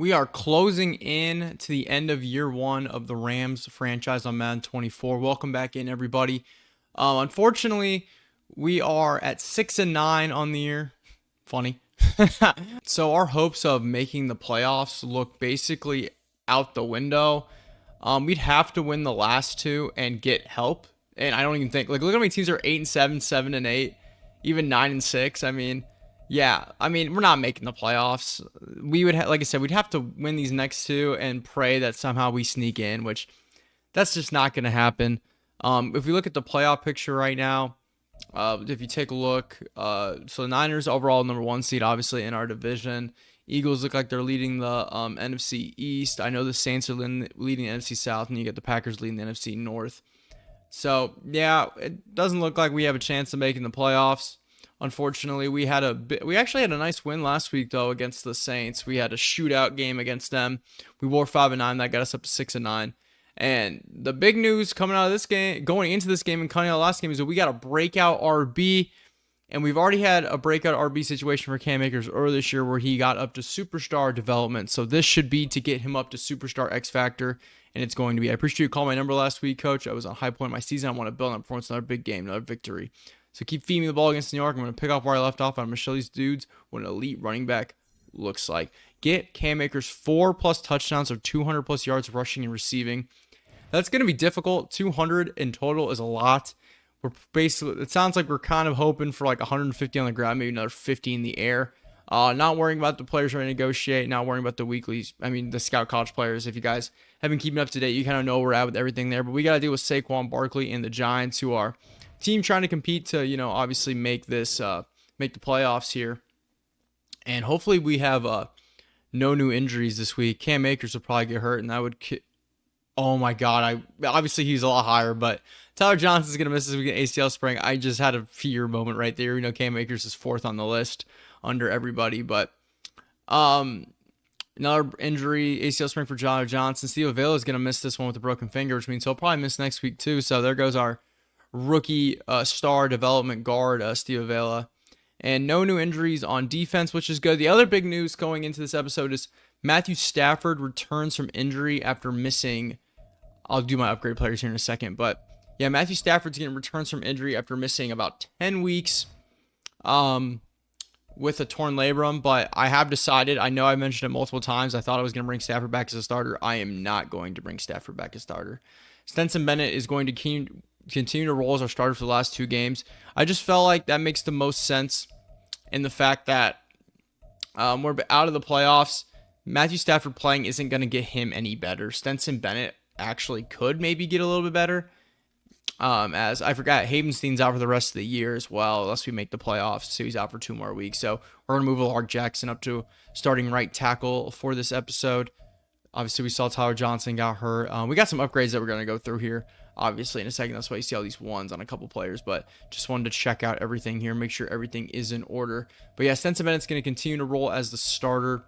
We are closing in to the end of year one of the Rams franchise on Madden 24. Welcome back in, everybody. Unfortunately, we are at 6-9 on the year. Funny. So our hopes of making the playoffs look basically out the window. We'd have to win the last two and get help. And I don't even think look how many teams are 8-7, 7-8, even 9-6. We're not making the playoffs. We would like I said, we'd have to win these next two and pray that somehow we sneak in, which that's just not going to happen. If we look at the playoff picture right now, if you take a look, so the Niners overall number one seed, obviously in our division. Eagles look like they're leading the NFC East. I know the Saints are leading the NFC South, and you get the Packers leading the NFC North. So yeah, it doesn't look like we have a chance of making the playoffs. Unfortunately, we actually had a nice win last week though against the Saints. We had a shootout game against them. We wore 5-9. That got us up to 6-9. And the big news coming out of this game, going into this game and coming out of the last game, is that we got a breakout RB. And we've already had a breakout RB situation for Cam Akers earlier this year where he got up to superstar development. So this should be to get him up to superstar X Factor. And it's going to be. I appreciate you calling my number last week, Coach. I was on a high point of my season. I want to build on performance, another big game, another victory. So keep feeding me the ball against New York. I'm going to pick off where I left off. I'm going to show these dudes what an elite running back looks like. Get Cam Akers 4+ touchdowns or 200+ yards rushing and receiving. That's going to be difficult. 200 in total is a lot. It sounds like we're kind of hoping for like 150 on the ground, maybe another 50 in the air. Not worrying about the players trying to negotiate, not worrying about the scout college players. If you guys have been keeping up to date, you kind of know where we're at with everything there. But we got to deal with Saquon Barkley and the Giants, who are a team trying to compete to, obviously make the playoffs here. And hopefully we have no new injuries this week. Cam Akers will probably get hurt, and that would oh my God. Obviously he's a lot higher, but Tyler Johnson's going to miss this week ACL sprain. I just had a fear moment right there. Cam Akers is 4th on the list under everybody, but another injury, ACL sprain for Tyler Johnson. Steve Avila is going to miss this one with a broken finger, which means he'll probably miss next week too. So there goes our rookie star development guard, Steve Avila. And no new injuries on defense, which is good. The other big news going into this episode is Matthew Stafford returns from injury after missing. I'll do my upgrade players here in a second, but yeah, Matthew Stafford's getting returns from injury after missing about 10 weeks with a torn labrum. But I have decided, I know I mentioned it multiple times, I thought I was going to bring Stafford back as a starter. I am not going to bring Stafford back as starter. Stetson Bennett is going to continue to roll as our starter for the last 2 games. I just felt like that makes the most sense in the fact that we're out of the playoffs. Matthew Stafford playing isn't going to get him any better. Stetson Bennett actually could maybe get a little bit better. As I forgot, Havenstein's out for the rest of the year as well, unless we make the playoffs. So he's out for 2 more weeks. So we're going to move Lark Jackson up to starting right tackle for this episode. Obviously, we saw Tyler Johnson got hurt. We got some upgrades that we're going to go through here, obviously, in a second. That's why you see all these ones on a couple players. But just wanted to check out everything here, make sure everything is in order. But yeah, Stetson Bennett's going to continue to roll as the starter.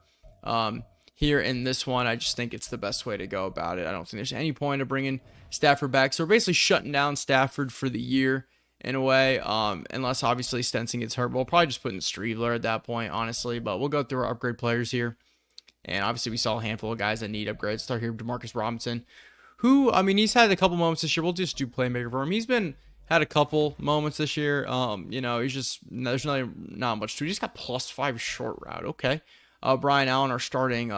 Here in this one, I just think it's the best way to go about it. I don't think there's any point of bringing Stafford back. So we're basically shutting down Stafford for the year in a way, unless obviously Stenson gets hurt. We'll probably just put in Streveler at that point, honestly. But we'll go through our upgrade players here. And obviously we saw a handful of guys that need upgrades. Start here with Demarcus Robinson, who, he's had a couple moments this year. We'll just do playmaker for him. He's had a couple moments this year. He's just, there's not much to it. He's got +5 short route. Okay. Brian Allen, our starting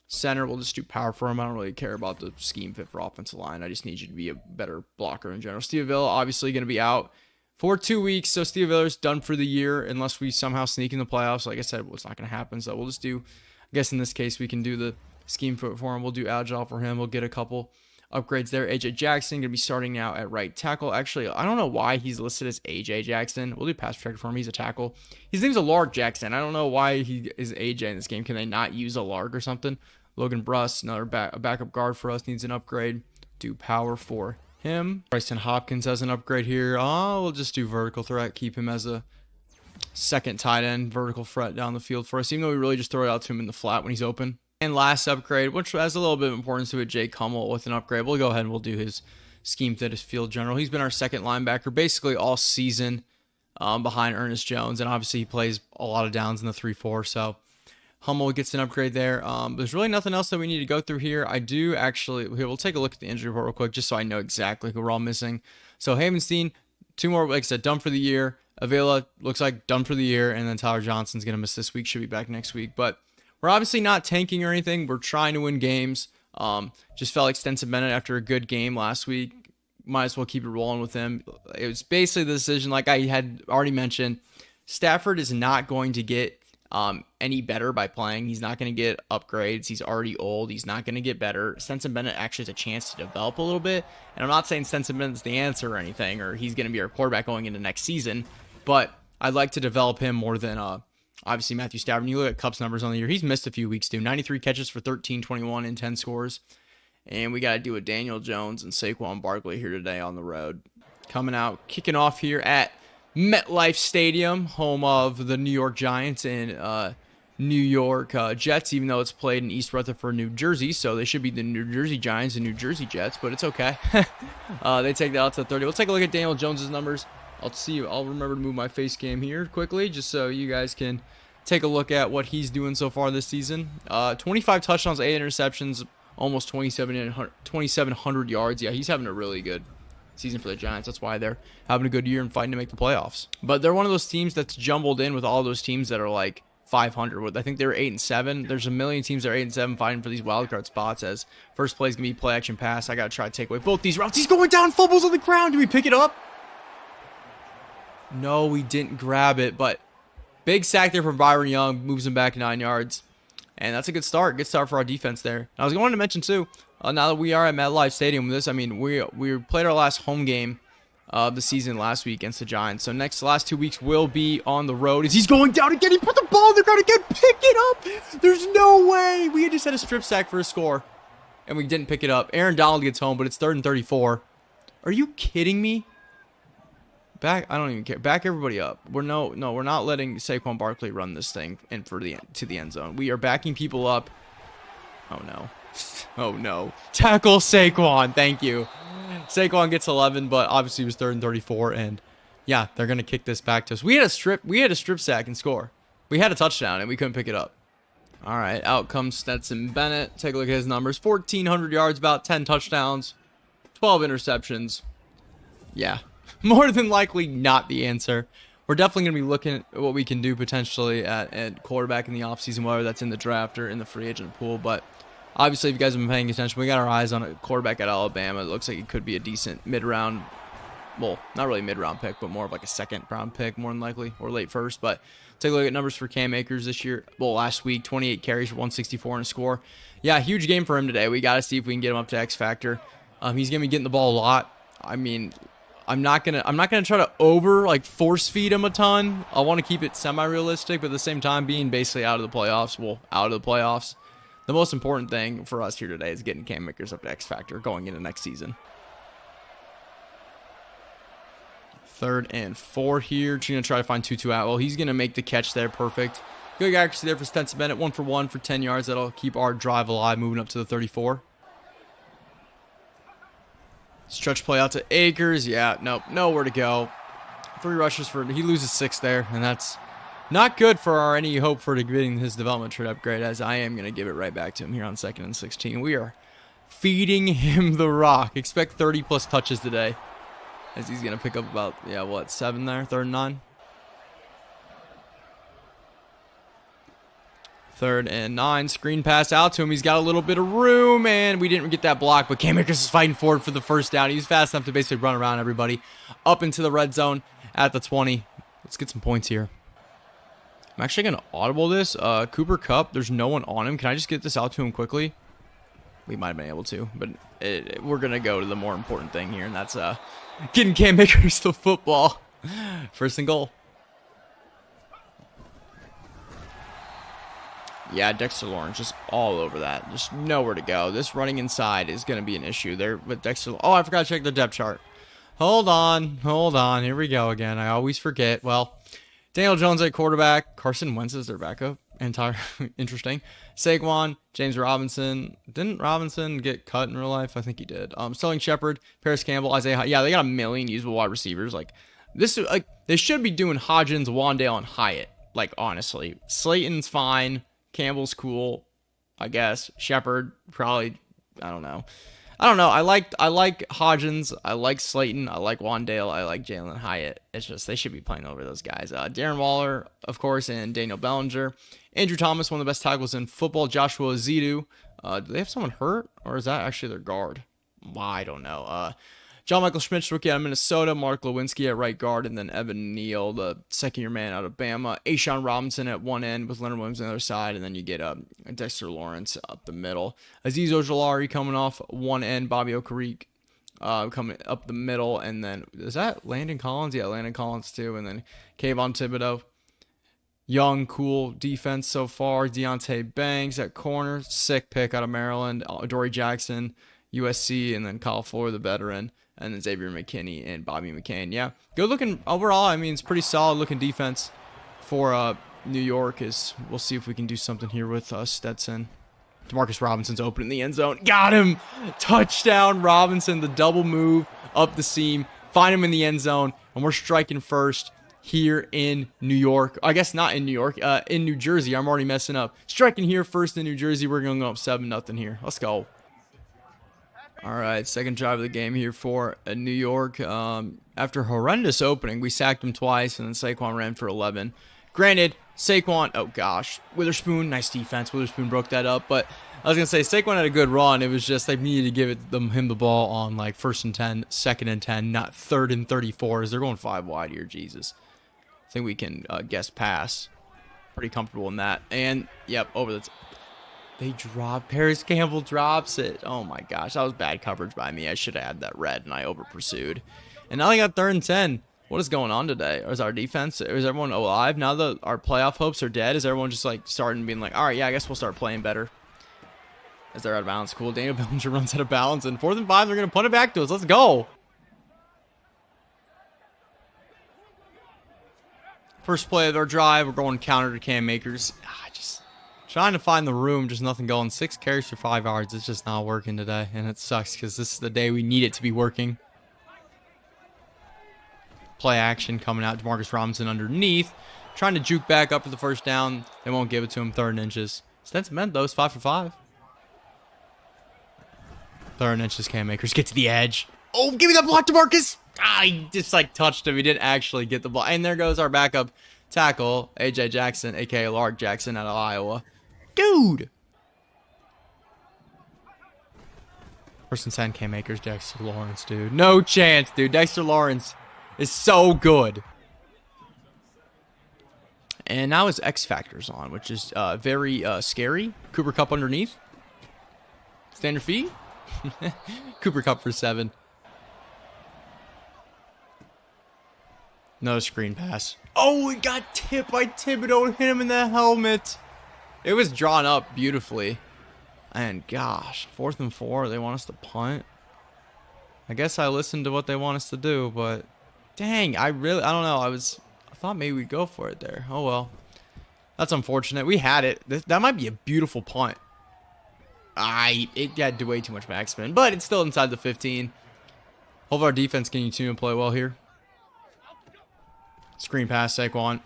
center, we'll just do power for him. I don't really care about the scheme fit for offensive line. I just need you to be a better blocker in general. Steve Avila, obviously going to be out for 2 weeks, so Steve Avila's done for the year unless we somehow sneak in the playoffs. Like I said, it's not going to happen, so we'll just do, I guess in this case, we can do the scheme fit for him. We'll do agile for him. We'll get a couple upgrades there. AJ Jackson going to be starting now at right tackle. Actually, I don't know why he's listed as AJ Jackson. We'll do pass protector for him. He's a tackle. His name's a Lark Jackson. I don't know why he is AJ in this game. Can they not use a Lark or something? Logan Bruss, a backup guard for us, needs an upgrade. Do power for him. Bryson Hopkins has an upgrade here. We'll just do vertical threat. Keep him as a second tight end, vertical threat down the field for us, even though we really just throw it out to him in the flat when he's open. And last upgrade, which has a little bit of importance to it, Jake Hummel with an upgrade. We'll go ahead and we'll do his scheme fit as field general. He's been our second linebacker basically all season behind Ernest Jones. And obviously he plays a lot of downs in the 3-4. So Hummel gets an upgrade there. There's really nothing else that we need to go through here. I do actually, here, we'll take a look at the injury report real quick, just so I know exactly who we're all missing. So Havenstein, 2 more, like I said, done for the year. Avila looks like done for the year, and then Tyler Johnson's going to miss this week, should be back next week. But we're obviously not tanking or anything. We're trying to win games. Just felt like Stenson Bennett after a good game last week. Might as well keep it rolling with him. It was basically the decision, like I had already mentioned. Stafford is not going to get any better by playing. He's not going to get upgrades. He's already old. He's not going to get better. Stenson Bennett actually has a chance to develop a little bit. And I'm not saying Stenson Bennett's the answer or anything, or he's going to be our quarterback going into next season. But I'd like to develop him more than obviously Matthew Stafford. When you look at Cup's numbers on the year, he's missed a few weeks too. 93 catches for 13, 21, and 10 scores. And we got to do a Daniel Jones and Saquon Barkley here today on the road. Coming out, kicking off here at MetLife Stadium, home of the New York Giants and New York Jets, even though it's played in East Rutherford, New Jersey. So they should be the New Jersey Giants and New Jersey Jets, but it's okay. They take that out to the 30. We'll take a look at Daniel Jones's numbers. I'll remember to move my face cam here quickly just so you guys can take a look at what he's doing so far this season. 25 touchdowns, 8 interceptions, almost 2,700 yards. Yeah, he's having a really good season for the Giants. That's why they're having a good year and fighting to make the playoffs. But they're one of those teams that's jumbled in with all those teams that are like 500. I think they're 8-7. There's a million teams that are 8-7 fighting for these wild card spots. As first play is gonna be play action pass. I gotta try to take away both these routes. He's going down, fumbles on the ground. Do we pick it up? No, we didn't grab it. But big sack there from Byron Young, moves him back 9 yards. And that's a good start. Good start for our defense there. And I was going to mention, too, now that we are at MetLife Stadium with this, I mean, we played our last home game of the season last week against the Giants. So last 2 weeks will be on the road. As he's going down again, he put the ball on the ground again. Pick it up. There's no way. We just had a strip sack for a score, and we didn't pick it up. Aaron Donald gets home, but it's 3rd and 34. Are you kidding me? Back, I don't even care. Back everybody up. We're not letting Saquon Barkley run this thing in to the end zone. We are backing people up. Oh no. Oh no. Tackle Saquon. Thank you. Saquon gets 11, but obviously it was 3rd and 34, and yeah, they're gonna kick this back to us. We had a strip sack and score. We had a touchdown and we couldn't pick it up. All right, out comes Stetson Bennett. Take a look at his numbers. 1,400 yards, about 10 touchdowns, 12 interceptions. Yeah. More than likely not the answer. We're definitely going to be looking at what we can do potentially at quarterback in the offseason, whether that's in the draft or in the free agent pool. But obviously, if you guys have been paying attention, we got our eyes on a quarterback at Alabama. It looks like it could be a decent mid-round, well, not really mid-round pick, but more of like a second-round pick, more than likely, or late first. But take a look at numbers for Cam Akers this year. Well, last week, 28 carries for 164 and a score. Yeah, huge game for him today. We got to see if we can get him up to X Factor. He's going to be getting the ball a lot. I mean, I'm not gonna try to force feed him a ton. I want to keep it semi-realistic, but at the same time being basically out of the playoffs. Well, out of the playoffs. The most important thing for us here today is getting Cam Akers up to X Factor going into next season. 3rd and 4 here. Gonna try to find Tutu Atwell. He's gonna make the catch there. Perfect. Good accuracy there for Stetson Bennett. 1 for 1 for 10 yards. That'll keep our drive alive, moving up to the 34. Stretch play out to AKERS. Yeah, nope, nowhere to go. 3 rushes for, he loses 6 there, and that's not good for any hope for getting his development trade upgrade, as I am going to give it right back to him here on 2nd and 16. We are feeding him the rock. Expect 30-plus touches today, as he's going to pick up about, 7 there, 3rd and 9. 3rd and 9, screen pass out to him. He's got a little bit of room, and we didn't get that block, but Cam Akers is fighting forward for the first down. He's fast enough to basically run around everybody up into the red zone at the 20. Let's get some points here. I'm actually going to audible this. Cooper Kupp, there's no one on him. Can I just get this out to him quickly? We might have been able to, but we're going to go to the more important thing here, and that's getting Cam Akers the football. 1st and goal. Yeah, Dexter Lawrence just all over that. Just nowhere to go. This running inside is going to be an issue there with Dexter. Oh, I forgot to check the depth chart. Hold on. Here we go again. I always forget. Well, Daniel Jones at quarterback. Carson Wentz is their backup. Interesting. Saquon, James Robinson. Didn't Robinson get cut in real life? I think he did. Sterling Shepard, Paris Campbell, Isaiah. Yeah, they got a million usable wide receivers. They should be doing Hodgins, Wandale, and Hyatt. Honestly, Slayton's fine. Campbell's cool, I guess. Shepard, probably, I don't know. I like Hodgins. I like Slayton. I like Wandale. I like Jalen Hyatt. It's just they should be playing over those guys. Darren Waller, of course, and Daniel Bellinger. Andrew Thomas, one of the best tackles in football. Joshua Zidu. Do they have someone hurt, or is that actually their guard? Well, I don't know. John Michael Schmitz, rookie out of Minnesota. Mark Lewinsky at right guard, and then Evan Neal, the second-year man out of Bama. Ashawn Robinson at one end with Leonard Williams on the other side, and then you get Dexter Lawrence up the middle. Azeez Ojulari coming off one end. Bobby Okereke coming up the middle, and then is that Landon Collins? Yeah, Landon Collins too, and then Kayvon Thibodeau. Young, cool defense so far. Deontay Banks at corner. Sick pick out of Maryland. Dory Jackson, USC, and then Kyle Fuller, the veteran. And then Xavier McKinney and Bobby McCain. Yeah, good looking overall. I mean, it's pretty solid looking defense for New York. We'll see if we can do something here with Stetson. Demarcus Robinson's open in the end zone. Got him! Touchdown, Robinson. The double move up the seam. Find him in the end zone. And we're striking first here in New York. I guess not in New York. In New Jersey. I'm already messing up. Striking here first in New Jersey. We're going to go up 7-0 here. Let's go. All right, second drive of the game here for New York. After a horrendous opening, we sacked him twice, and then Saquon ran for 11. Granted, Saquon, oh gosh, Witherspoon, nice defense. Witherspoon broke that up, but I was going to say Saquon had a good run. It was just they needed to give him the ball on like 1st and 10, 2nd and 10, not 3rd and 34, as they're going 5 wide here, Jesus. I think we can guess pass. Pretty comfortable in that. And, yep, over the they drop. Paris Campbell drops it. Oh my gosh, that was bad coverage by me. I should have had that red, and I over pursued. And now they got 3rd and 10. What is going on today? Or is our defense? Is everyone alive now that our playoff hopes are dead? Is everyone just like starting being like, all right, yeah, I guess we'll start playing better? As they're out of bounds. Cool. Daniel Bellinger runs out of bounds, and 4th and 5, they're gonna punt it back to us. Let's go. First play of our drive, we're going counter to Cam Akers. Just trying to find the room, just nothing going. 6 carries for 5 yards. It's just not working today, and it sucks because this is the day we need it to be working. Play action coming out. Demarcus Robinson underneath, trying to juke back up for the first down. They won't give it to him. 3rd and inches. Stetson Bennett, though, is 5 for 5. 3rd and inches. Cam Akers get to the edge. Oh, give me that block, Demarcus. He just like touched him. He didn't actually get the ball. And there goes our backup tackle, AJ Jackson, aka Lark Jackson out of Iowa. Dude. 1st and 10, Cam Akers, Dexter Lawrence, dude. No chance, dude. Dexter Lawrence is so good. And now his X Factor's on, which is very scary. Cooper Kupp underneath. Standard fee. Cooper Kupp for 7. No screen pass. Oh, it got tipped by Thibodeau. Hit him in the helmet. It was drawn up beautifully. And gosh, 4th and 4. They want us to punt. I guess I listened to what they want us to do, but dang, I don't know. I thought maybe we'd go for it there. Oh well. That's unfortunate. We had it. That might be a beautiful punt. It got way too much backspin, but it's still inside the 15. Hope our defense can continue to play well here. Screen pass, Saquon.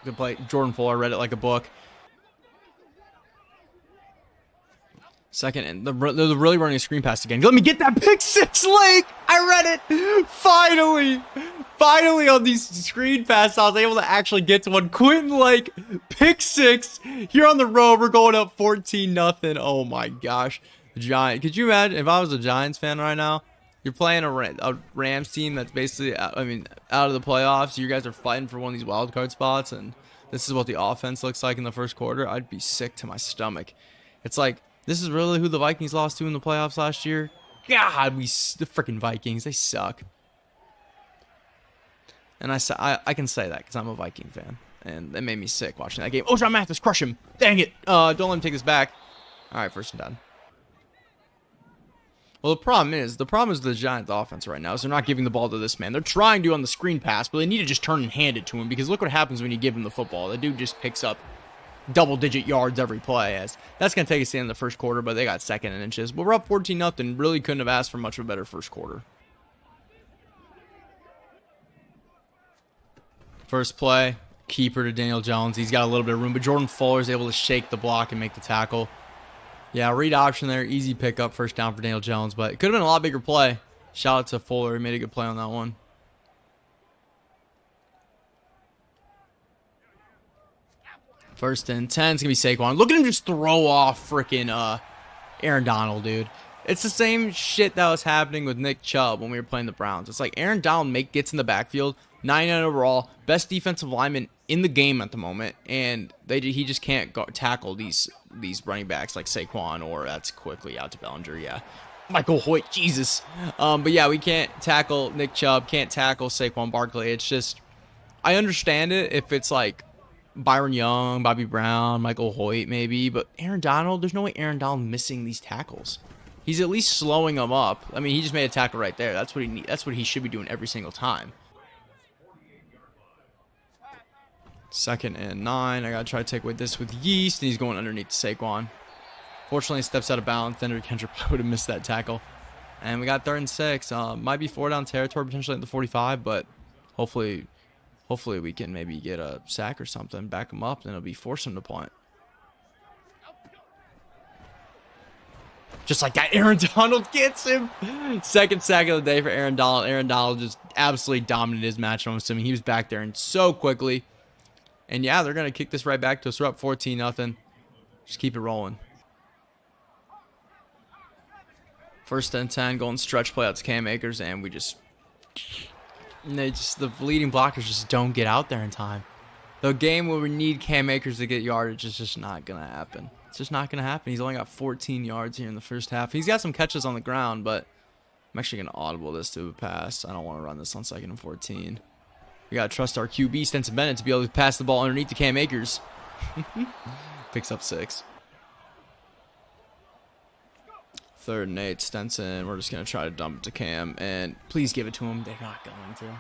Good play. Jordan Fuller read it like a book. 2nd, and they're really running a screen pass again. Let me get that pick 6, Lake. I read it. Finally on these screen passes, I was able to actually get to one. Quentin Lake, pick 6 here on the road. We're going up 14-0. Oh my gosh, Giant. Could you imagine if I was a Giants fan right now? You're playing a Rams team that's basically, out of the playoffs. You guys are fighting for one of these wild card spots, and this is what the offense looks like in the first quarter. I'd be sick to my stomach. It's like, this is really who the Vikings lost to in the playoffs last year? God, the freaking Vikings, they suck. And I can say that because I'm a Viking fan, and it made me sick watching that game. Oh, John Mathis, crush him. Dang it. Don't let him take this back. All right, 1st and 10. Well, the problem is the Giants offense right now is they're not giving the ball to this man. They're trying to on the screen pass, but they need to just turn and hand it to him, because look what happens when you give him the football. The dude just picks up double-digit yards every play. That's going to take us in the first quarter, but they got 2nd and inches. But we're up 14-0. Really couldn't have asked for much of a better first quarter. First play, keeper to Daniel Jones. He's got a little bit of room, but Jordan Fuller is able to shake the block and make the tackle. Yeah, read option there. Easy pickup. First down for Daniel Jones, but it could have been a lot bigger play. Shout out to Fuller. He made a good play on that one. First and 10. It's going to be Saquon. Look at him just throw off freaking Aaron Donald, dude. It's the same shit that was happening with Nick Chubb when we were playing the Browns. It's like Aaron Donald gets in the backfield, 99 overall, best defensive lineman in the game at the moment, and he just can't tackle these running backs like Saquon, or that's quickly out to Bellinger. Yeah, Michael Hoyt, Jesus. But yeah, we can't tackle Nick Chubb, can't tackle Saquon Barkley. It's just, I understand it if it's like Byron Young, Bobby Brown, Michael Hoyt maybe, but Aaron Donald, there's no way Aaron Donald missing these tackles. He's at least slowing them up. I mean, he just made a tackle right there. That's what he should be doing every single time. 2nd and 9. I gotta try to take away this with Yeast, and he's going underneath Saquon. Fortunately, he steps out of bounds. Kendrick probably would have missed that tackle. And we got 3rd and 6. Might be 4-down territory potentially at the 45, but hopefully we can maybe get a sack or something, back him up, then it'll be force him to punt. Just like that, Aaron Donald gets him. 2nd sack of the day for Aaron Donald. Aaron Donald just absolutely dominated his match. I'm assuming he was back there and so quickly. And yeah, they're going to kick this right back to us. We're up 14-0. Just keep it rolling. 1st and 10, going stretch play out to Cam Akers, and the leading blockers just don't get out there in time. The game where we need Cam Akers to get yardage is just not going to happen. It's just not going to happen. He's only got 14 yards here in the first half. He's got some catches on the ground, but I'm actually going to audible this to a pass. I don't want to run this on 2nd and 14. We got to trust our QB, Stetson Bennett, to be able to pass the ball underneath to Cam Akers. Picks up 6. 3rd and 8, Stenson. We're just going to try to dump it to Cam, and please give it to him. They're not going to.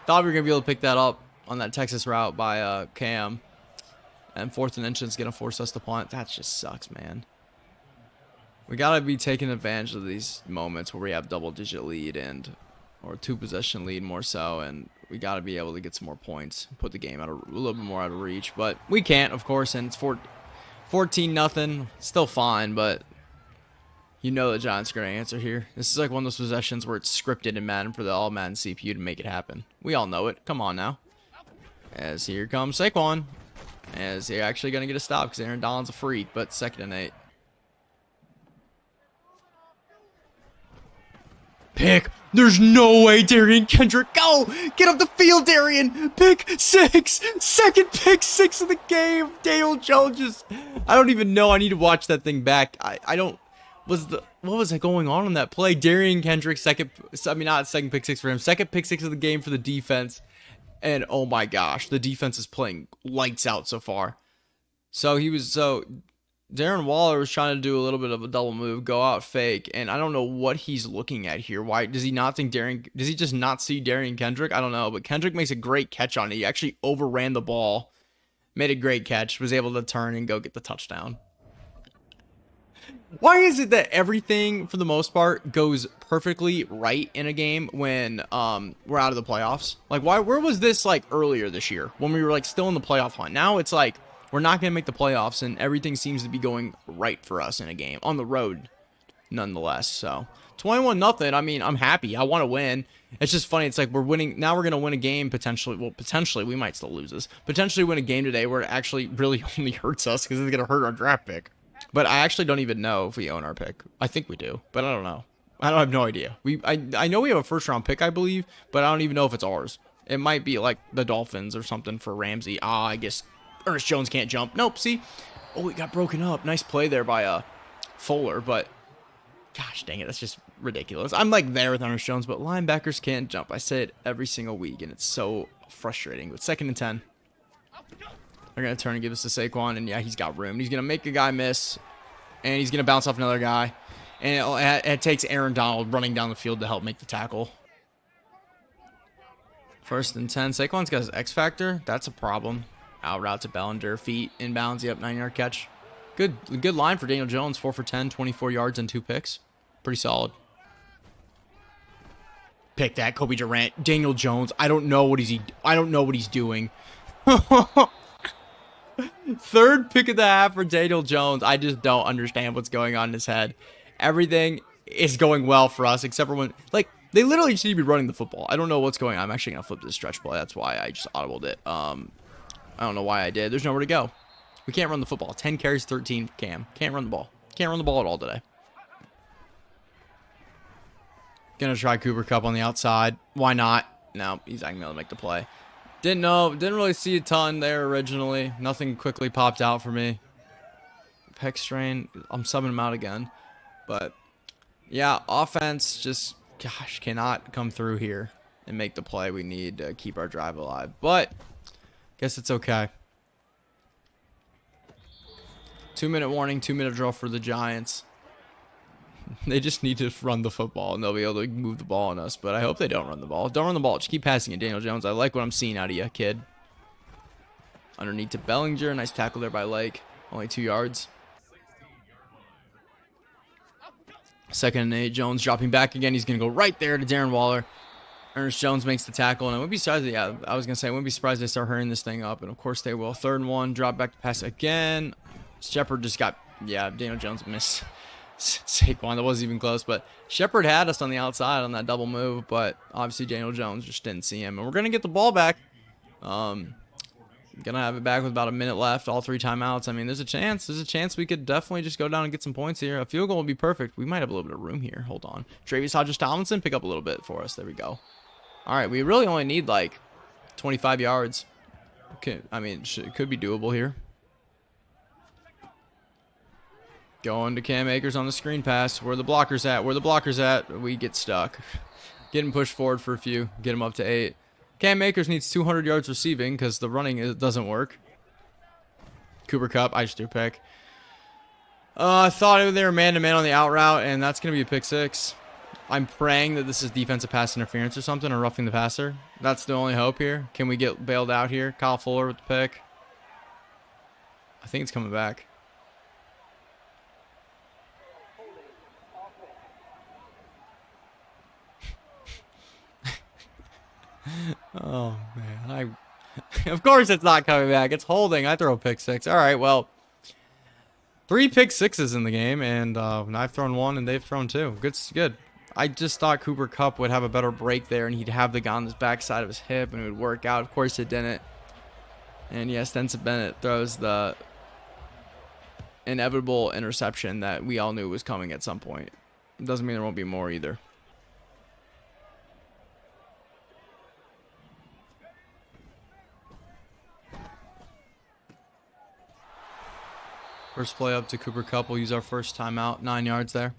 Thought we were going to be able to pick that up on that Texas route by Cam. And 4th and inch is going to force us to punt. That just sucks, man. We got to be taking advantage of these moments where we have double-digit lead or 2-possession lead more so, and we got to be able to get some more points, put the game a little bit more out of reach. But we can't, of course, and it's 14-0. Still fine, but you know the Giants are going to answer here. This is like one of those possessions where it's scripted in Madden for the all-Madden CPU to make it happen. We all know it. Come on now. As here comes Saquon. As they're actually going to get a stop because Aaron Donald's a freak, but 2nd and 8. Pick. There's no way, Darian Kendrick. Go! Get up the field, Darian! Pick 6! 2nd pick 6 of the game! Daniel Jones just... I don't even know. I need to watch that thing back. I don't... What was going on that play? Darian Kendrick, not 2nd pick 6 for him. 2nd pick 6 of the game for the defense. And oh my gosh, the defense is playing lights out so far. Darren Waller was trying to do a little bit of a double move, go out fake, and I don't know what he's looking at here. Why does he not think does he just not see Darian Kendrick? I don't know, but Kendrick makes a great catch on it. He actually overran the ball, made a great catch, was able to turn and go get the touchdown. Why is it that everything, for the most part, goes perfectly right in a game when we're out of the playoffs? Like, where was this, like, earlier this year when we were, like, still in the playoff hunt? Now it's like we're not going to make the playoffs, and everything seems to be going right for us in a game. On the road, nonetheless. So, 21-0. I mean, I'm happy. I want to win. It's just funny. It's like we're winning. Now we're going to win a game potentially. Well, potentially. We might still lose this. Potentially win a game today where it actually really only hurts us because it's going to hurt our draft pick. But I actually don't even know if we own our pick. I think we do, but I don't know. I have no idea. I know we have a 1st-round pick, I believe, but I don't even know if it's ours. It might be like the Dolphins or something for Ramsey. I guess Ernest Jones can't jump. Nope, see? Oh, it got broken up. Nice play there by Fuller, but gosh dang it, that's just ridiculous. I'm like there with Ernest Jones, but linebackers can't jump. I say it every single week, and it's so frustrating. But 2nd and 10. They're going to turn and give this to Saquon, and yeah, he's got room. He's going to make a guy miss, and he's going to bounce off another guy. And it takes Aaron Donald running down the field to help make the tackle. 1st and 10. Saquon's got his X factor. That's a problem. Out route to Bellinger. Feet inbounds. Yep, 9-yard catch. Good line for Daniel Jones. 4 for 10, 24 yards and 2 picks. Pretty solid. Pick that, Kobe Durant. Daniel Jones. I don't know what he's doing. Third pick of the half for Daniel Jones. I just don't understand what's going on in his head. Everything is going well for us, except for when, like, they literally just need to be running the football. I don't know what's going on. I'm actually going to flip this stretch play. That's why I just audibled it. I don't know why I did. There's nowhere to go. We can't run the football. 10 carries, 13 for Cam. Can't run the ball. Can't run the ball at all today. Gonna try Cooper Kupp on the outside. Why not? No, he's not gonna be able to make the play. Didn't really see a ton there originally. Nothing quickly popped out for me. Pec strain. I'm subbing him out again. But yeah, offense just, gosh, cannot come through here and make the play we need to keep our drive alive. But guess it's okay. 2-minute warning, 2-minute drill for the Giants. They just need to run the football, and they'll be able to move the ball on us. But I hope they don't run the ball. Don't run the ball. Just keep passing it, Daniel Jones. I like what I'm seeing out of you, kid. Underneath to Bellinger. Nice tackle there by Lake. Only 2 yards. 2nd and 8. Jones dropping back again. He's going to go right there to Darren Waller. Ernest Jones makes the tackle. And I wouldn't be surprised. Yeah, I was going to say, I wouldn't be surprised they start hurrying this thing up. And, of course, they will. 3rd and 1. Drop back to pass again. Shepard just got, yeah, Daniel Jones missed Saquon. That wasn't even close, but Shepard had us on the outside on that double move, but obviously Daniel Jones just didn't see him. And we're going to get the ball back. Going to have it back with about a minute left, all 3 timeouts. I mean, there's a chance we could definitely just go down and get some points here. A field goal would be perfect. We might have a little bit of room here. Hold on. Travis Hodges-Tomlinson, pick up a little bit for us. There we go. All right, we really only need like 25 yards. Okay, I mean, it could be doable here. Going to Cam Akers on the screen pass. Where the blockers at? Where the blockers at? We get stuck. Getting pushed forward for a few. Get him up to 8. Cam Akers needs 200 yards receiving because the running doesn't work. Cooper Kupp. I just threw a pick. I thought they were man-to-man on the out route, and that's going to be a pick 6. I'm praying that this is defensive pass interference or something, or roughing the passer. That's the only hope here. Can we get bailed out here? Kyle Fuller with the pick. I think it's coming back. Oh, man. Of course it's not coming back. It's holding. I throw a pick 6. All right, well, 3 pick 6s in the game, and I've thrown 1, and they've thrown 2. Good. I just thought Cooper Kupp would have a better break there, and he'd have the guy on his backside of his hip, and it would work out. Of course it didn't. And, yes, Stetson Bennett throws the inevitable interception that we all knew was coming at some point. It doesn't mean there won't be more either. First play up to Cooper Kupp. We'll use our first timeout. 9 yards there.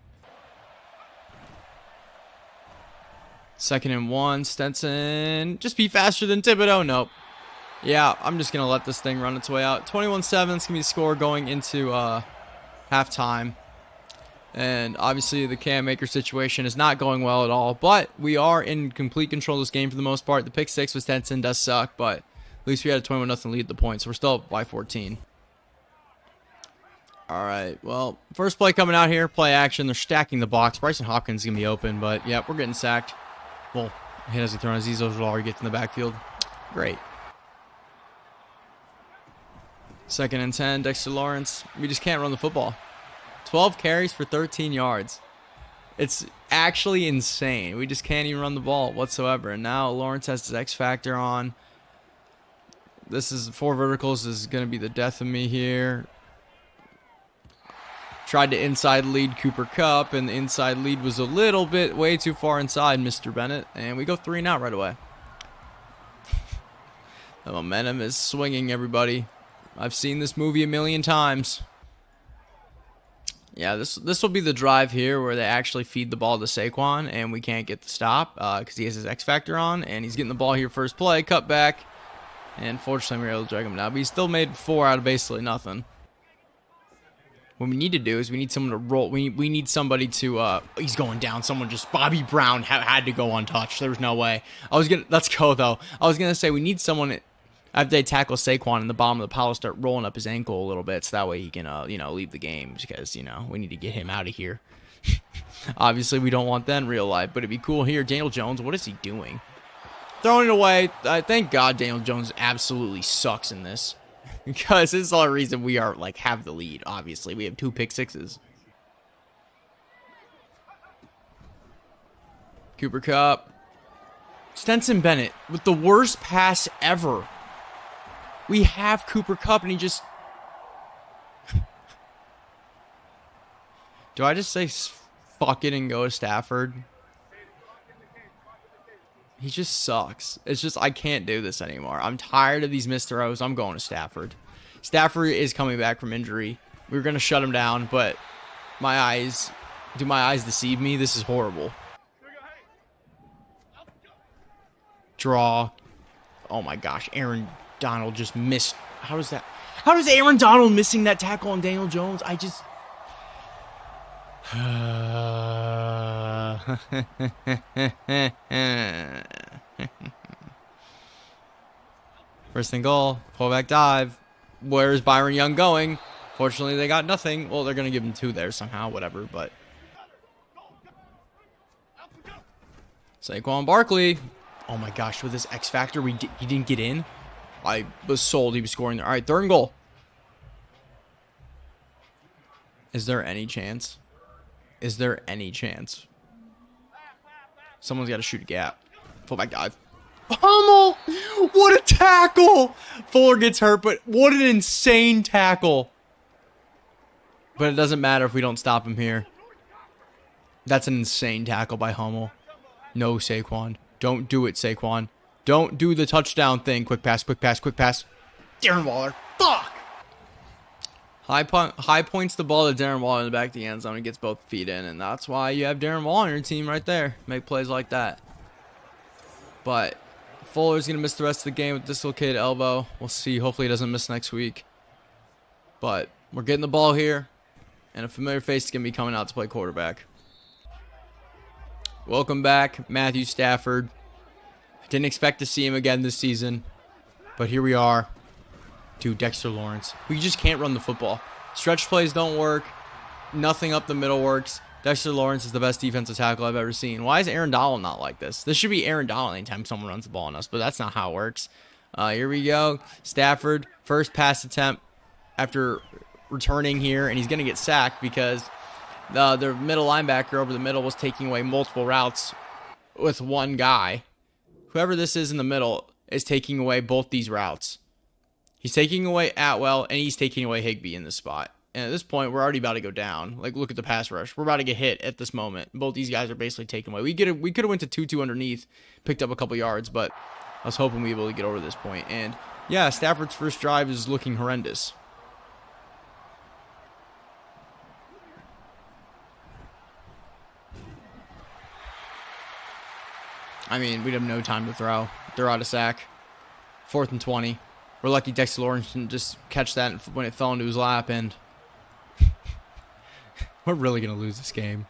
2nd and 1. Stetson. Just be faster than Thibodeau. Nope. Yeah, I'm just going to let this thing run its way out. 21-7. It's going to be the score going into halftime. And obviously the Cam Akers situation is not going well at all. But we are in complete control of this game for the most part. The pick 6 with Stetson does suck. But at least we had a 21-0 lead at the point. So we're still up by 14. All right, well, first play coming out here, play action. They're stacking the box. Bryson Hopkins is going to be open, but, yeah, we're getting sacked. Well, he doesn't throw Azeez Ojulari gets in the backfield. Great. 2nd and 10, Dexter Lawrence. We just can't run the football. 12 carries for 13 yards. It's actually insane. We just can't even run the ball whatsoever. And now Lawrence has his X factor on. This is 4 verticals is going to be the death of me here. Tried to inside lead Cooper Kupp, and the inside lead was a little bit way too far inside, Mr. Bennett. And we go 3 and out right away. The momentum is swinging, everybody. I've seen this movie a million times. Yeah, this will be the drive here where they actually feed the ball to Saquon, and we can't get the stop because he has his X factor on, and he's getting the ball here first play, cut back. And fortunately, we were able to drag him down. But he still made 4 out of basically nothing. What we need to do is we need someone to roll. We need somebody to, he's going down. Someone just, Bobby Brown had to go untouched. There was no way. Let's go though. I was going to say we need someone, after they tackle Saquon in the bottom of the pile, start rolling up his ankle a little bit so that way he can, leave the game because, we need to get him out of here. Obviously, we don't want that in real life, but it'd be cool here. Daniel Jones, what is he doing? Throwing it away. Thank God Daniel Jones absolutely sucks in this. Because this is the only reason we are, like, have the lead, obviously. We have 2 pick sixes. Cooper Kupp. Stenson Bennett with the worst pass ever. We have Cooper Kupp and he just... Do I just say fuck it and go to Stafford? He just sucks. It's just, I can't do this anymore. I'm tired of these missed throws. I'm going to Stafford. Stafford is coming back from injury. We were going to shut him down, but my eyes... Do my eyes deceive me? This is horrible. Draw. Oh my gosh. Aaron Donald just missed. How is that? How does Aaron Donald missing that tackle on Daniel Jones? I just... First and goal. Pullback dive. Where's Byron Young going? Fortunately, they got nothing. Well, they're going to give him 2 there somehow. Whatever, but... Saquon Barkley. Oh my gosh, with this X Factor, he didn't get in. I was sold he was scoring there. All right, 3rd and goal. Is there any chance? Is there any chance? Someone's got to shoot a gap. Fullback dive. Hummel! What a tackle! Fuller gets hurt, but what an insane tackle. But it doesn't matter if we don't stop him here. That's an insane tackle by Hummel. No, Saquon. Don't do it, Saquon. Don't do the touchdown thing. Quick pass, quick pass, quick pass. Darren Waller. Fuck! High points the ball to Darren Waller in the back of the end zone and gets both feet in. And that's why you have Darren Waller on your team right there. Make plays like that. But Fuller's going to miss the rest of the game with dislocated elbow. We'll see. Hopefully he doesn't miss next week. But we're getting the ball here. And a familiar face is going to be coming out to play quarterback. Welcome back, Matthew Stafford. I didn't expect to see him again this season, but here we are. Dude, Dexter Lawrence. We just can't run the football. Stretch plays don't work. Nothing up the middle works. Dexter Lawrence is the best defensive tackle I've ever seen. Why is Aaron Donald not like this? This should be Aaron Donald anytime someone runs the ball on us, but that's not how it works. Here we go. Stafford, first pass attempt after returning here, and he's going to get sacked because... the middle linebacker over the middle was taking away multiple routes with one guy. Whoever this is in the middle is taking away both these routes. He's taking away Atwell, and he's taking away Higbee in this spot. And at this point, we're already about to go down. Like, look at the pass rush. We're about to get hit at this moment. Both these guys are basically taken away. We could have went to 2-2 underneath, picked up a couple yards, but I was hoping we'd be able to get over this point. And, yeah, Stafford's first drive is looking horrendous. I mean, we'd have no time to throw. They're out of sack. 4th and 20. We're lucky Dexter Lawrence didn't just catch that when it fell into his lap, and we're really going to lose this game.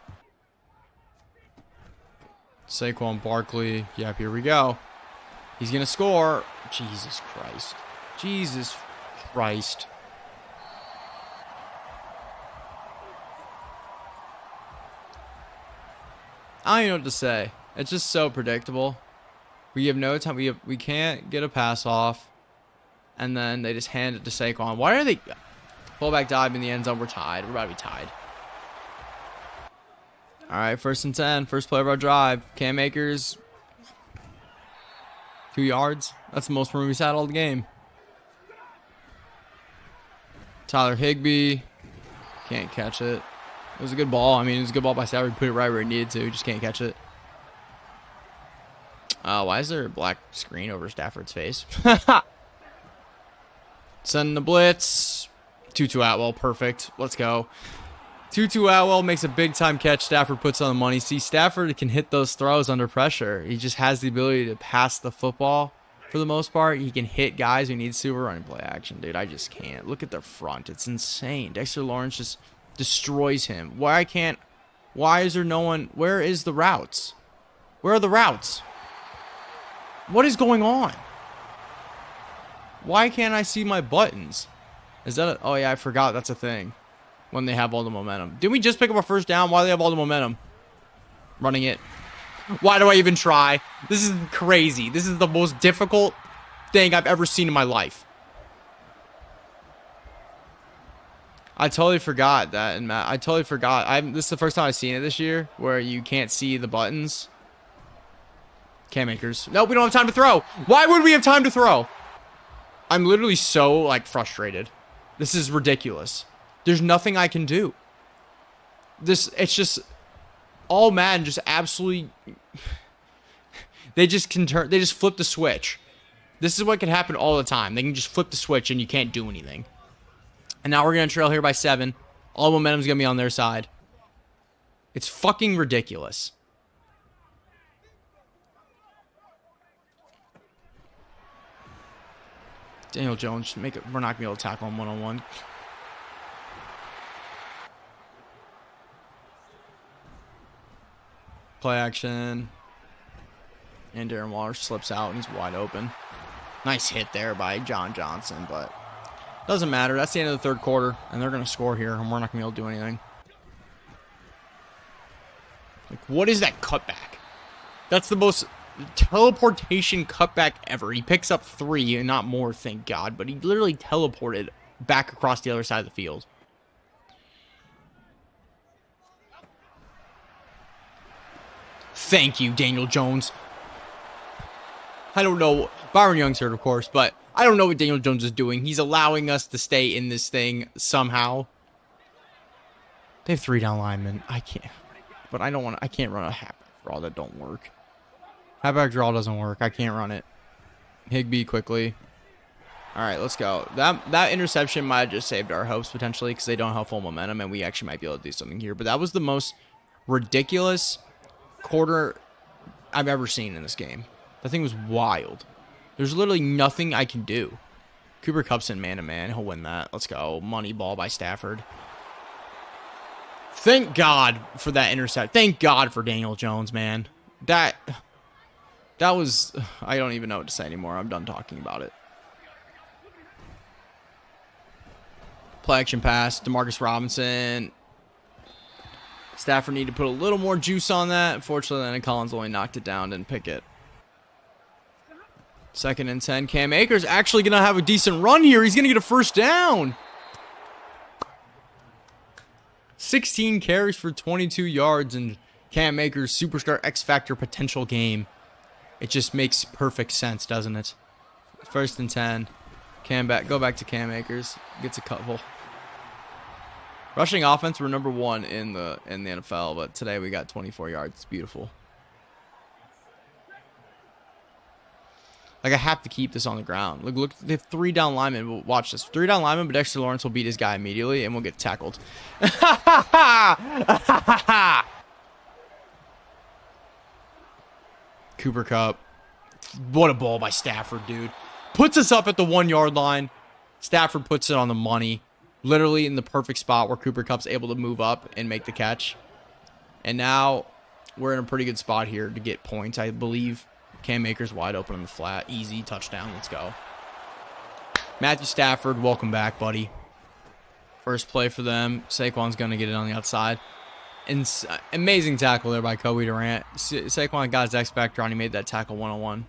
Saquon Barkley. Yep, here we go. He's going to score. Jesus Christ. Jesus Christ. I don't even know what to say. It's just so predictable. We have no time. We can't get a pass off. And then they just hand it to Saquon. Why are they... Fullback dive in the end zone. We're tied. We're about to be tied. All right, 1st and 10. First play of our drive. Cam Akers. 2 yards. That's the most room we've had all the game. Tyler Higbee. Can't catch it. It was a good ball. I mean, it was a good ball by Stafford. Put it right where he needed to. Just can't catch it. Why is there a black screen over Stafford's face? Sending the blitz. Tutu Atwell, perfect. Let's go. Tutu Atwell makes a big-time catch. Stafford puts on the money. See, Stafford can hit those throws under pressure. He just has the ability to pass the football for the most part. He can hit guys who need super running play action, dude. I just can't. Look at their front. It's insane. Dexter Lawrence just destroys him. Why is there no one? Where is the routes? Where are the routes? What is going on? Why can't I see my buttons? Is that oh yeah, I forgot that's a thing. When they have all the momentum. Didn't we just pick up our first down? Why do they have all the momentum? Running it. Why do I even try? This is crazy. This is the most difficult thing I've ever seen in my life. I totally forgot that, and I totally forgot. This is the first time I've seen it this year, where you can't see the buttons. Cam Akers. Nope, we don't have time to throw. Why would we have time to throw? I'm literally so, like, frustrated. This is ridiculous. There's nothing I can do. It's just, all Madden just absolutely, they just flip the switch. This is what can happen all the time. They can just flip the switch and you can't do anything. And now we're going to trail here by 7. All momentum's going to be on their side. It's fucking ridiculous. Daniel Jones, we're not going to be able to tackle him one-on-one. Play action. And Darren Waller slips out and he's wide open. Nice hit there by John Johnson, but doesn't matter. That's the end of the third quarter, and they're going to score here, and we're not going to be able to do anything. Like, what is that cutback? That's the most teleportation cutback ever. He picks up 3 and not more, thank God, but he literally teleported back across the other side of the field. Thank you, Daniel Jones. I don't know. Byron Young's hurt, of course, but I don't know what Daniel Jones is doing. He's allowing us to stay in this thing somehow. They have 3 down linemen. I can't. But I don't want to. I can't run a halfback draw that don't work. Halfback draw doesn't work. I can't run it. Higbee quickly. All right, let's go. That interception might have just saved our hopes potentially because they don't have full momentum, and we actually might be able to do something here. But that was the most ridiculous quarter I've ever seen in this game. That thing was wild. There's literally nothing I can do. Cooper Kupp's in man-to-man. He'll win that. Let's go. Money ball by Stafford. Thank God for that intercept. Thank God for Daniel Jones, man. That was... I don't even know what to say anymore. I'm done talking about it. Play action pass. Demarcus Robinson. Stafford needed to put a little more juice on that. Unfortunately, then Collins only knocked it down, didn't pick it. 2nd and 10. Cam Akers actually going to have a decent run here. He's going to get a first down. 16 carries for 22 yards in Cam Akers' superstar X-Factor potential game. It just makes perfect sense, doesn't it? 1st and 10. Go back to Cam Akers. Gets a couple. Rushing offense, we're number 1 in the NFL, but today we got 24 yards. It's beautiful. Like, I have to keep this on the ground. Look, they have 3 down linemen. Watch this. 3 down linemen, but Dexter Lawrence will beat his guy immediately, and we'll get tackled. Cooper Kupp. What a ball by Stafford, dude. Puts us up at the 1-yard line. Stafford puts it on the money. Literally in the perfect spot where Cooper Kupp's able to move up and make the catch. And now we're in a pretty good spot here to get points, I believe. Cam Akers wide open on the flat. Easy touchdown. Let's go. Matthew Stafford, welcome back, buddy. First play for them. Saquon's going to get it on the outside. And amazing tackle there by Kobe Durant. Saquon got his X-Factor on. He made that tackle one-on-one.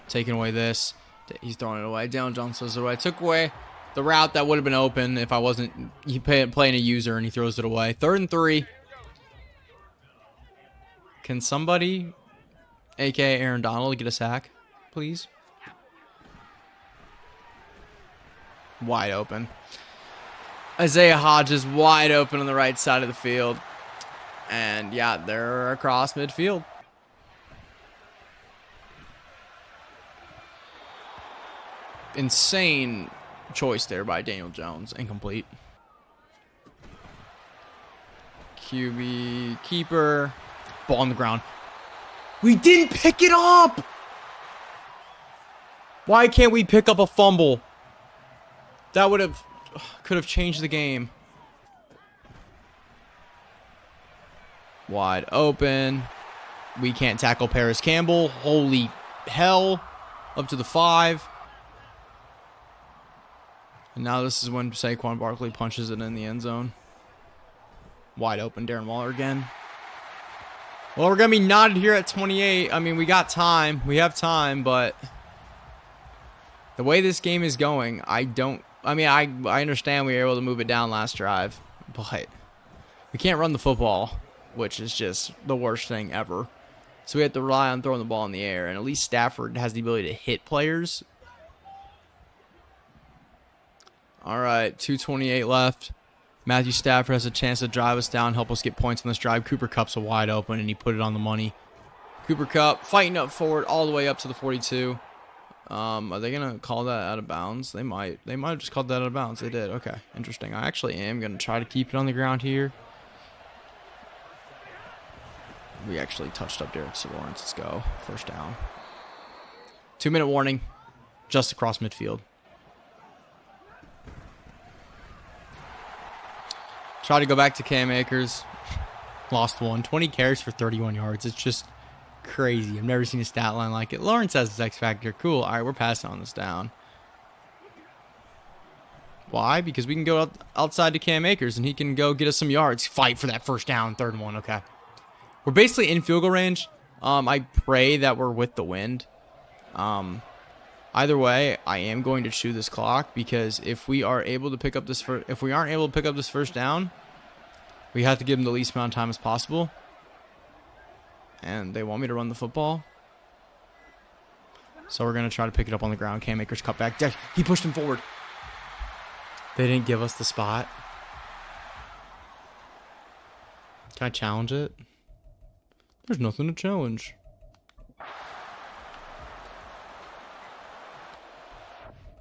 Taking away this. He's throwing it away. Daniel Jones throws it away. Took away the route that would have been open if I wasn't playing a user, and he throws it away. 3rd and 3. Can somebody, a.k.a. Aaron Donald, get a sack, please? Wide open. Isaiah Hodges wide open on the right side of the field. And, yeah, they're across midfield. Insane choice there by Daniel Jones. Incomplete. QB keeper. Ball on the ground. We didn't pick it up! Why can't we pick up a fumble? That could have changed the game. Wide open. We can't tackle Paris Campbell. Holy hell. Up to the 5. And now this is when Saquon Barkley punches it in the end zone. Wide open. Darren Waller again. Well, we're going to be knotted here at 28. I mean, we got time. We have time, but the way this game is going, I understand we were able to move it down last drive, but we can't run the football, which is just the worst thing ever. So we have to rely on throwing the ball in the air, and at least Stafford has the ability to hit players. All right, 2:28 left. Matthew Stafford has a chance to drive us down, help us get points on this drive. Cooper Kupp's a wide open, and he put it on the money. Cooper Kupp fighting up forward all the way up to the 42. Are they going to call that out of bounds? They might. They might have just called that out of bounds. They did. Okay, interesting. I actually am going to try to keep it on the ground here. We actually touched up Derek Lawrence. Let's go. First down. 2-minute warning. Just across midfield. Try to go back to Cam Akers. Lost one. 20 carries for 31 yards. It's just crazy. I've never seen a stat line like it. Lawrence has his X factor. Cool. All right, we're passing on this down. Why? Because we can go outside to Cam Akers, and he can go get us some yards. Fight for that first down. 3rd and 1. Okay. We're basically in field goal range. I pray that we're with the wind. Either way, I am going to chew this clock, because if we are able to pick up this if we aren't able to pick up this first down, we have to give them the least amount of time as possible. And they want me to run the football, so we're gonna try to pick it up on the ground. Cam Akers cut back. He pushed him forward. They didn't give us the spot. Can I challenge it? There's nothing to challenge.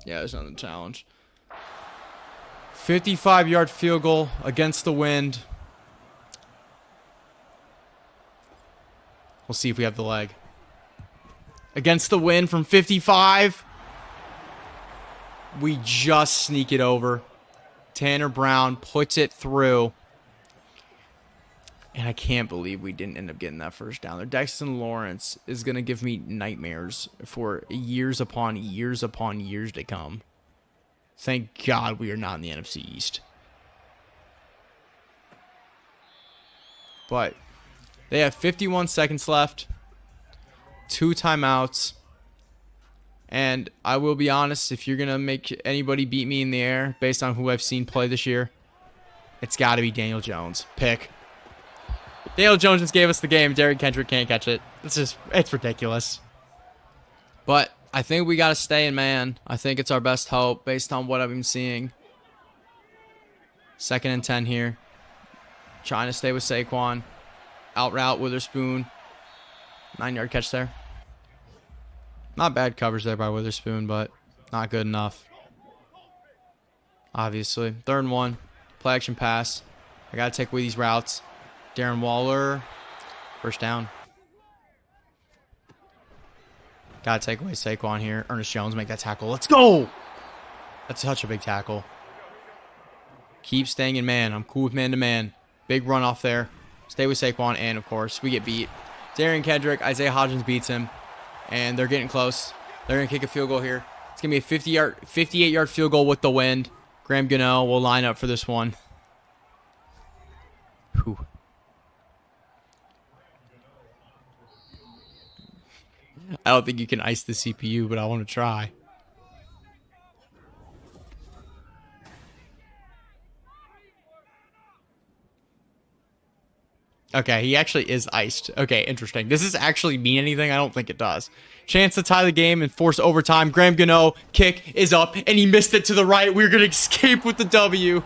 Yeah, there's nothing to challenge. 55-yard field goal against the wind. We'll see if we have the leg. Against the wind from 55. We just sneak it over. Tanner Brown puts it through. And I can't believe we didn't end up getting that first down there. Dexter Lawrence is going to give me nightmares for years upon years upon years to come. Thank God we are not in the NFC East. But they have 51 seconds left. 2 timeouts. And I will be honest, if you're going to make anybody beat me in the air based on who I've seen play this year, it's got to be Daniel Jones. Pick. Daniel Jones just gave us the game. Derrick Kendrick can't catch it. It's ridiculous. But I think we got to stay in man. I think it's our best hope based on what I've been seeing. 2nd and 10 here. Trying to stay with Saquon. Out route Witherspoon. 9-yard catch there. Not bad coverage there by Witherspoon, but not good enough. Obviously. 3rd and 1. Play action pass. I got to take away these routes. Darren Waller. First down. Got to take away Saquon here. Ernest Jones make that tackle. Let's go! That's such a big tackle. Keep staying in man. I'm cool with man-to-man. Big run off there. Stay with Saquon, and, of course, we get beat. Darren Kendrick, Isaiah Hodgins beats him, and they're getting close. They're going to kick a field goal here. It's going to be a 58-yard field goal with the wind. Graham Gano will line up for this one. Whew. I don't think you can ice the CPU, but I want to try. Okay, he actually is iced. Okay, interesting. Does this actually mean anything? I don't think it does. Chance to tie the game and force overtime. Graham Gano, kick is up, and he missed it to the right. We're going to escape with the W.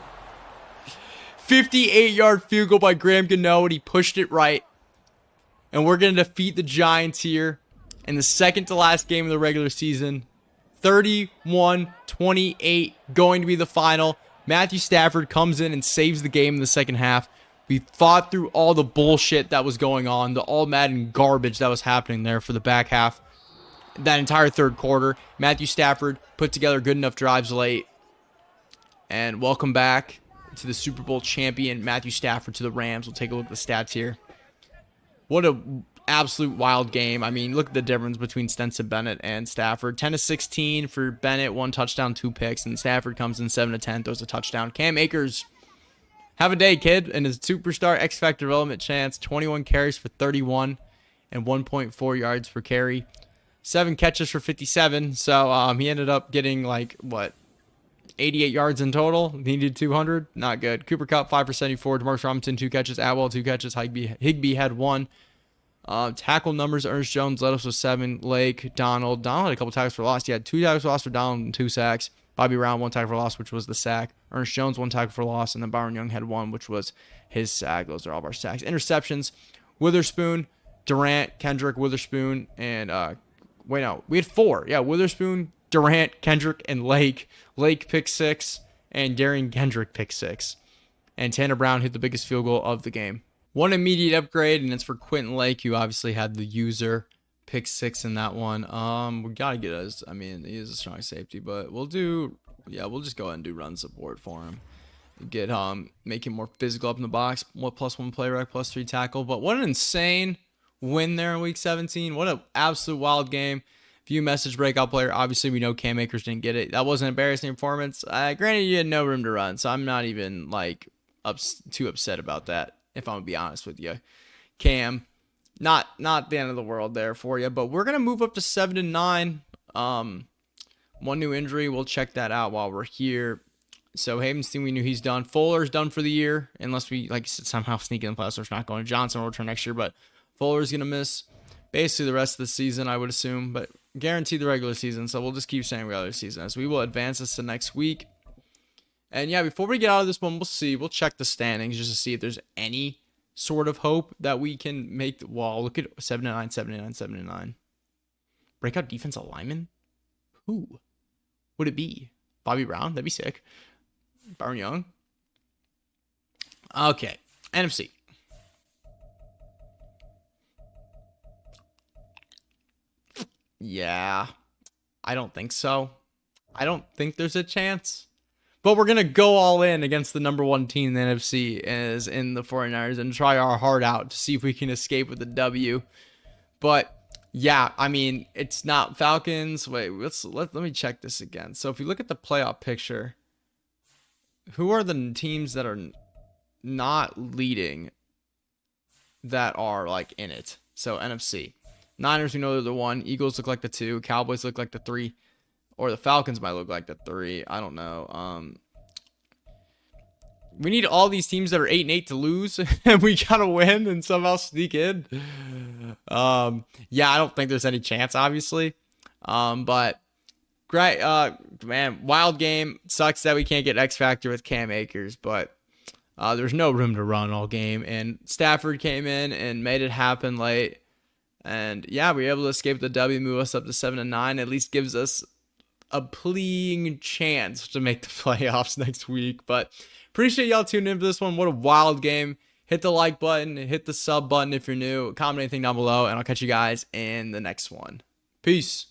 58-yard field goal by Graham Gano, and he pushed it right. And we're going to defeat the Giants here in the second to last game of the regular season. 31-28 going to be the final. Matthew Stafford comes in and saves the game in the second half. We fought through all the bullshit that was going on, the all Madden garbage that was happening there for the back half. That entire third quarter, Matthew Stafford put together good enough drives late. And welcome back to the Super Bowl champion, Matthew Stafford, to the Rams. We'll take a look at the stats here. What a absolute wild game. I mean, look at the difference between Stetson Bennett and Stafford. 10-16 for Bennett, 1 touchdown, 2 picks, and Stafford comes in 7-10, throws a touchdown. Cam Akers Have a day, kid. And his superstar X Factor development chance, 21 carries for 31 and 1.4 yards per carry. 7 catches for 57. So he ended up getting like, what, 88 yards in total. He needed 200. Not good. Cooper Kupp, 5 for 74. DeMarcus Robinson, 2 catches. Atwell, 2 catches. Higbee had 1. Tackle numbers, Ernest Jones led us with 7. Lake, Donald had a couple tackles for loss. He had 2 tackles for loss for Donald and 2 sacks. Bobby Brown, 1 tackle for loss, which was the sack. Ernest Jones, 1 tackle for loss. And then Byron Young had 1, which was his sack. Those are all of our sacks. Interceptions, Witherspoon, Durant, Kendrick, Witherspoon, and we had 4. Yeah, Witherspoon, Durant, Kendrick, and Lake. Lake pick 6, and Darian Kendrick pick 6. And Tanner Brown hit the biggest field goal of the game. 1 immediate upgrade, and it's for Quentin Lake, who obviously had the user pick 6 in that one. We gotta get us. I mean, he is a strong safety, but we'll just go ahead and do run support for him. Get make him more physical up in the box. +1 play rec, +3 tackle. But what an insane win there in week 17. What an absolute wild game. Few message breakout player. Obviously, we know Cam Akers didn't get it. That wasn't an embarrassing performance. Granted, you had no room to run, so I'm not even like too upset about that, if I'm gonna be honest with you. Cam, not the end of the world there for you, but we're gonna move up to 7-9. 1 new injury. We'll check that out while we're here. So Havenstein, we knew he's done. Fuller's done for the year, unless we, like I said, somehow sneak in the playoffs. So it's not going. Johnson will return next year, but Fuller's gonna miss basically the rest of the season, I would assume, but guaranteed the regular season. So we'll just keep saying regular season as we will advance this to next week. And yeah, before we get out of this one, we'll check the standings just to see if there's any sort of hope that we can make the wall. Look at 7-9, 7-9, 7-9. Breakout defensive lineman? Who would it be? Bobby Brown? That'd be sick. Byron Young? Okay. NFC. Yeah. I don't think so. I don't think there's a chance. But we're going to go all in against the number 1 team in the NFC as in the 49ers and try our heart out to see if we can escape with a W. But yeah, I mean, it's not Falcons. Wait, let me check this again. So if you look at the playoff picture, who are the teams that are not leading that are like in it? So NFC. Niners, we know they're the 1. Eagles look like the 2. Cowboys look like the 3. Or the Falcons might look like the 3. I don't know. We need all these teams that are 8-8 to lose, and we gotta win and somehow sneak in. Yeah, I don't think there's any chance, obviously. But great, man, wild game. Sucks that we can't get X Factor with Cam Akers, but there's no room to run all game. And Stafford came in and made it happen late. And yeah, we were able to escape the W, move us up to 7-9. At least gives us a pleading chance to make the playoffs next week. But appreciate y'all tuning in for this one. What a wild game. Hit the like button, hit the sub button if you're new, comment anything down below, and I'll catch you guys in the next one. Peace.